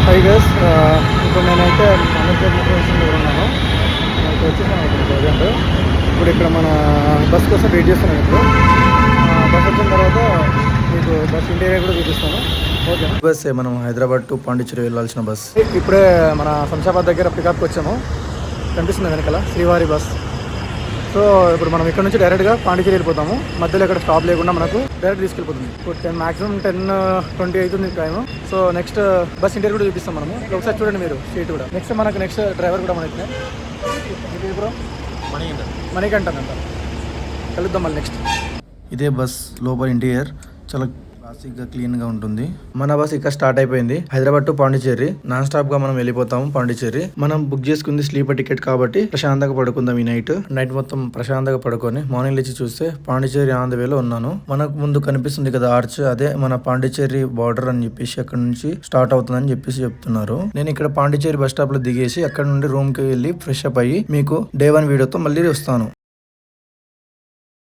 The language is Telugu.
హై గైస్, ఇప్పుడు నేనైతే ఆంధ్రప్రదేశ్ మెట్రో స్టేషన్ దగ్గర ఉన్నాను. నేను వచ్చేసాను ఇప్పుడు ప్రజెంట్. ఇప్పుడు ఇక్కడ మన బస్ కోసం వెయిట్ చేస్తున్నాను. ఇప్పుడు బస్ వచ్చిన తర్వాత మీకు బస్ ఇంటీరియర్ కూడా చూపిస్తాను. ఓకే, బస్ మనం హైదరాబాద్ టు పాండిచ్చేరి వెళ్ళాల్సిన బస్. ఇప్పుడే మన శంషాబాద్ దగ్గర పికప్కి వచ్చాము. కనిపిస్తుంది వెనకాల శ్రీవారి బస్. సో ఇప్పుడు మనం ఇక్కడ నుంచి డైరెక్ట్గా పాండిచ్చేరి వెళ్ళిపోతాము. మధ్యలో ఇక్కడ స్టాప్ లేకుండా మనకు డైరెక్ట్ తీసుకెళ్ళిపోతుంది. ఇప్పుడు మాక్సిమం 10:20 అవుతుంది time. So next bus interior కూడా చూపిస్తాం మనము. ఒకసారి చూడండి మీరు సీట్ కూడా. నెక్స్ట్ డ్రైవర్ కూడా మనకి బ్రో మణికంఠన్ అంట. కలుద్దాం మళ్ళీ నెక్స్ట్. ఇదే బస్ లోపల ఇంటీరియర్ చాలా క్లాసిక్ గా క్లీన్ గా ఉంటుంది. మన బస్ ఇక్కడ స్టార్ట్ అయిపోయింది. Hyderabad to Pondicherry non stop గా మనం వెళ్ళిపోతాము. పాండిచ్చేరి మనం బుక్ చేసుకుంది స్లీపర్ టికెట్ కాబట్టి ప్రశాంతంగా పడుకుందాం. ఈ నైట్ మొత్తం ప్రశాంతంగా పడుకొని మార్నింగ్ లేచి చూస్తే పాండిచ్చేరి ఆన్ ద వేలో ఉన్నాను. మనకు ముందు కనిపిస్తుంది కదా ఆర్చ్, అదే మన పాండిచ్చేరి బార్డర్ అని చెప్పేసి అక్కడ నుంచి స్టార్ట్ అవుతుందని చెప్పేసి చెప్తున్నారు. నేను ఇక్కడ పాండిచ్చేరి బస్ స్టాప్ లో దిగేసి అక్కడ నుండి రూమ్ కి వెళ్ళి ఫ్రెష్ అప్ అయ్యి మీకు డే 1 వీడియోతో మళ్ళీ వస్తాను.